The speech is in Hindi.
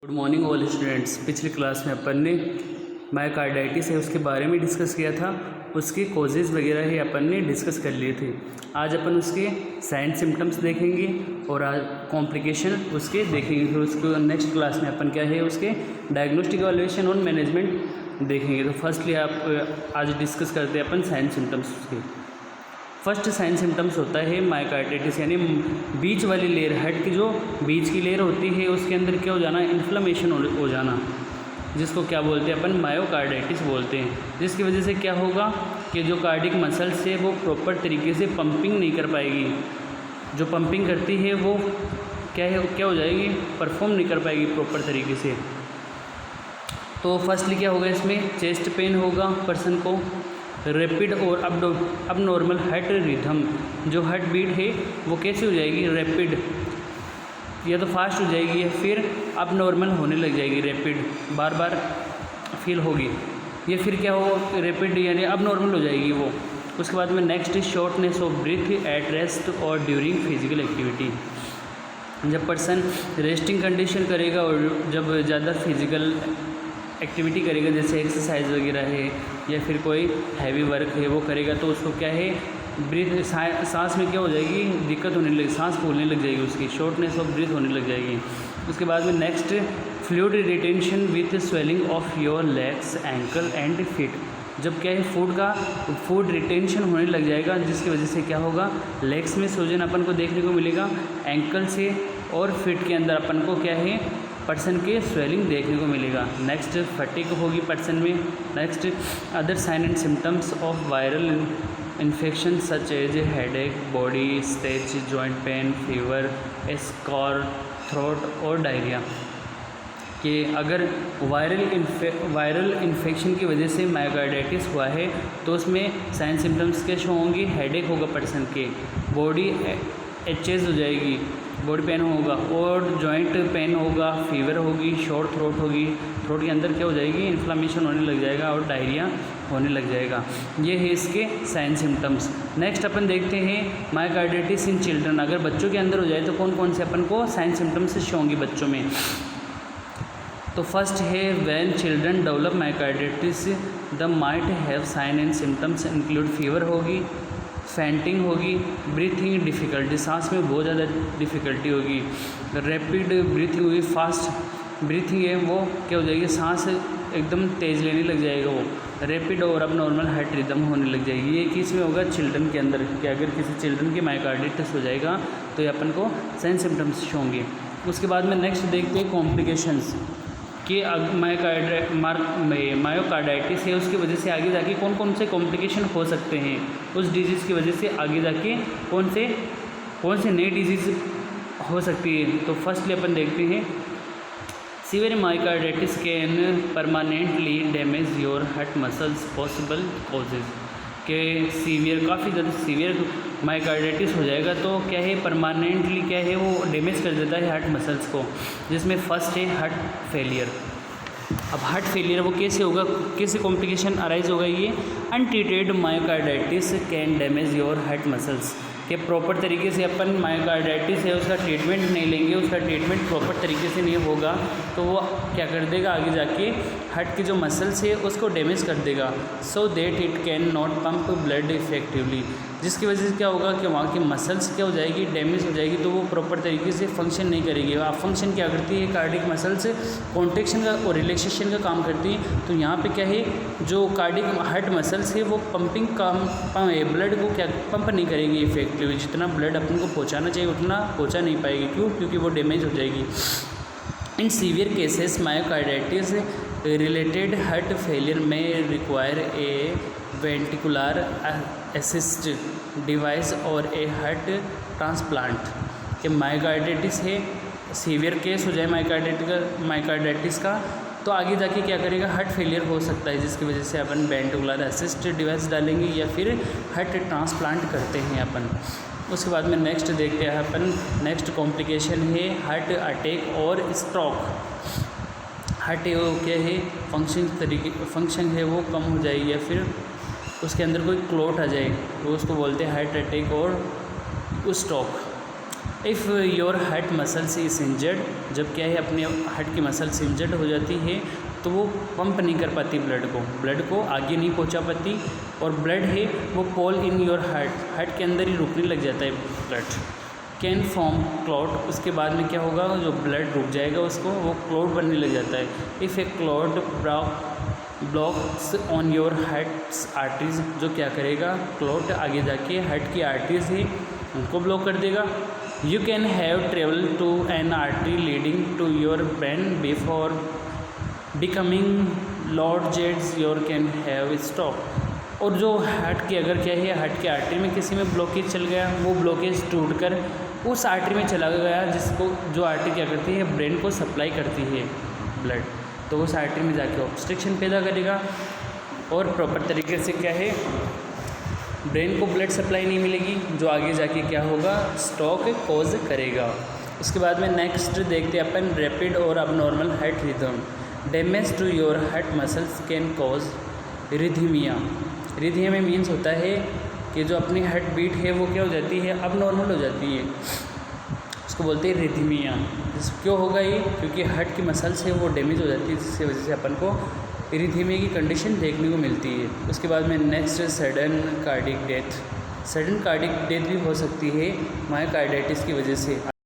Good morning all students. पिछली क्लास में अपन ने मायोकार्डाइटिस है उसके बारे में डिस्कस किया था, उसके कॉजेज़ वगैरह ही अपन ने डिस्कस कर लिए थे। आज अपन उसके साइन सिम्टम्स देखेंगे और आज कॉम्प्लिकेशन उसके देखेंगे। फिर उसको नेक्स्ट क्लास में अपन क्या है उसके डायग्नोस्टिक इवैल्यूएशन और मैनेजमेंट देखेंगे। तो फर्स्टली आप आज डिस्कस करते हैं अपन साइन सिम्टम्स उसके। फर्स्ट साइन सिम्टम्स होता है मायोकार्डाइटिस, यानी बीच वाली लेयर, हेड की जो बीच की लेयर होती है उसके अंदर क्या हो जाना, इन्फ्लेमेशन हो जाना, जिसको क्या बोलते हैं अपन मायोकार्डाइटिस बोलते हैं। जिसकी वजह से क्या होगा कि जो कार्डिक मसल्स है वो प्रॉपर तरीके से पंपिंग नहीं कर पाएगी। जो पंपिंग करती है वो क्या हो जाएगी, परफॉर्म नहीं कर पाएगी प्रॉपर तरीके से। तो फर्स्टली क्या होगा, इसमें चेस्ट पेन होगा पर्सन को, रैपिड और अबनॉर्मल हार्ट रिदम, जो हार्ट बीट है वो कैसे हो जाएगी, रैपिड, या तो फास्ट हो जाएगी या फिर अबनॉर्मल होने लग जाएगी, रैपिड बार बार फील होगी, या फिर क्या हो, रैपिड यानी अबनॉर्मल हो जाएगी वो। उसके बाद में next shortness of breath at rest और ड्यूरिंग फिजिकल एक्टिविटी। जब पर्सन रेस्टिंग कंडीशन करेगा और जब ज़्यादा फिजिकल एक्टिविटी करेगा, जैसे एक्सरसाइज वगैरह है या फिर कोई हैवी वर्क है वो करेगा, तो उसको क्या है, ब्रीथ सांस में क्या हो जाएगी, दिक्कत होने लगी, सांस फूलने लग जाएगी, उसकी शॉर्टनेस ऑफ ब्रीथ होने लग जाएगी। उसके बाद में next fluid retention with swelling of your legs ankle and feet. जब क्या है, फूड रिटेंशन होने लग जाएगा, जिसकी वजह से क्या होगा, लेग्स में सूजन अपन को देखने को मिलेगा, एंकल से और फिट के अंदर अपन को क्या है, पर्सन के स्वेलिंग देखने को मिलेगा। नेक्स्ट फटीग होगी पर्सन में। Next other sign and symptoms of viral infection such as headache, body stretch, joint pain, fever, sore throat और डायरिया। कि अगर वायरल इन्फेक्शन की वजह से मायोकार्डाइटिस हुआ है तो उसमें साइन सिम्टम्स क्या शो होंगी, हेडेक होगा पर्सन के, बॉडी एचेज हो जाएगी, बॉडी पेन होगा और जॉइंट पेन होगा, फीवर होगी, शॉर्ट थ्रोट होगी, थ्रोट के अंदर क्या हो जाएगी, इन्फ्लामेशन होने लग जाएगा और डायरिया होने लग जाएगा। ये है इसके साइन सिम्टम्स। नेक्स्ट अपन देखते हैं मायोकार्डाइटिस इन चिल्ड्रन। अगर बच्चों के अंदर हो जाए तो कौन कौन से अपन को साइन सिम्टम्स शो होंगी बच्चों में। तो फर्स्ट है when children develop myocarditis the might have sign and symptoms include fever होगी, फैंटिंग होगी, ब्रीथिंग डिफ़िकल्टी, सांस में बहुत ज़्यादा डिफ़िकल्टी होगी, रैपिड ब्रीथिंग होगी, फास्ट ब्रीथिंग है वो क्या हो जाएगी, सांस एकदम तेज़ लेने लग जाएगा वो, रैपिड और अबनॉर्मल हार्ट रिदम होने लग जाएगी। ये किस में होगा, चिल्ड्रन के अंदर, कि अगर किसी चिल्ड्रन के मायोकार्डाइटिस हो जाएगा तो ये अपन को साइन सिम्टम्स होंगे। उसके बाद में नेक्स्ट देखते हैं कॉम्प्लिकेशंस कि मायोकार्डाइटिस है उसकी वजह से आगे जाके कौन कौन से कॉम्प्लिकेशन हो सकते हैं, उस डिजीज़ की वजह से आगे जाके कौन से नई डिजीज़ हो सकती है। तो फर्स्टली अपन देखते हैं severe myocarditis can permanently damage your heart muscles possible causes. के सीवियर, काफ़ी ज़्यादा सीवियर मायोकार्डाइटिस हो जाएगा तो क्या है, परमानेंटली क्या है वो डैमेज कर देता है हार्ट मसल्स को, जिसमें फर्स्ट है हार्ट फेलियर। अब हार्ट फेलियर वो कैसे होगा, कैसे कॉम्प्लिकेशन अराइज होगा, ये untreated myocarditis can damage your heart muscles. कि प्रॉपर तरीके से अपन मायोकार्डाइटिस है उसका ट्रीटमेंट नहीं लेंगे, उसका ट्रीटमेंट प्रॉपर तरीके से नहीं होगा तो वो क्या कर देगा, आगे जाके हार्ट की जो मसल्स है उसको डैमेज कर देगा, so that it can not pump blood effectively. जिसकी वजह से क्या होगा कि वहाँ की मसल्स क्या हो जाएगी, डैमेज हो जाएगी, तो वो प्रॉपर तरीके से फंक्शन नहीं करेगी। आप फंक्शन क्या करती है, कार्डिक मसल्स कॉन्ट्रैक्शन का और रिलैक्सेशन का काम करती है। तो यहाँ पे क्या है, जो कार्डिक हार्ट मसल्स है वो पंपिंग काम ब्लड को क्या पंप नहीं करेगी इफेक्टिवली, जितना ब्लड अपन को पहुँचाना चाहिए उतना पहुँचा नहीं पाएगी। क्यों, क्योंकि वो डैमेज हो जाएगी। In severe cases myocarditis related heart failure में require a ventricular assist device और ए हार्ट ट्रांसप्लांट। कि मायोकार्डाइटिस है, सीवियर केस हो जाए मायोकार्डाइटिस का तो आगे जाके क्या करेगा, हार्ट फेलियर हो सकता है, जिसकी वजह से अपन वेंटिकुलर असिस्ट डिवाइस डालेंगे या फिर हार्ट ट्रांसप्लांट करते हैं अपन। उसके बाद में नेक्स्ट देखते हैं अपन, नेक्स्ट कॉम्प्लिकेशन है हार्ट अटैक और स्ट्रोक। हार्ट क्या है, फंक्शन है वो कम हो जाए या फिर उसके अंदर कोई क्लॉट आ जाए तो उसको बोलते हैं हार्ट अटैक और stroke. If your heart muscles is injured, जब क्या है अपने हार्ट की मसल्स इंजर्ड हो जाती है तो वो पंप नहीं कर पाती ब्लड को आगे नहीं पहुंचा पाती, और ब्लड है वो पोल इन योर हार्ट के अंदर ही रुकने लग जाता है ब्लड। कैन फॉर्म क्लॉट, उसके बाद में क्या होगा, जो ब्लड रुक जाएगा उसको वो क्लॉट बनने लग जाता है। If A clot blocks on your hearts arteries, जो क्या करेगा, क्लॉट आगे जाके हार्ट की आर्टरीज है उनको ब्लॉक कर देगा। You can have travel to an artery leading to your brain before becoming lodged its your can have stop. और जो हार्ट की अगर क्या है हार्ट की आर्टरी में किसी में ब्लॉकेज चल गया, वो ब्लॉकेज टूटकर उस आर्टरी में चला गया जिसको जो आर्टरी क्या करती है ब्रेन को सप्लाई करती है ब्लड, तो उस आर्टरी में जाके ऑब्स्ट्रक्शन पैदा करेगा और प्रॉपर तरीके से क्या है ब्रेन को ब्लड सप्लाई नहीं मिलेगी, जो आगे जाके क्या होगा स्ट्रोक कॉज करेगा। उसके बाद में नेक्स्ट देखते हैं अपन रैपिड और abnormal heart rhythm. Damage to your heart muscles can cause arrhythmia. Arrhythmia means होता है कि जो अपनी हार्ट बीट है वो क्या हो जाती है, अब नॉर्मल हो जाती है, उसको बोलते हैं रिदमिया। क्यों होगा ये, क्योंकि हार्ट की मसल्स है वो डैमेज हो जाती है, जिसकी वजह से अपन को रिदमिया की कंडीशन देखने को मिलती है। उसके बाद में next sudden cardiac death. Sudden cardiac death भी हो सकती है मायोकार्डाइटिस की वजह से।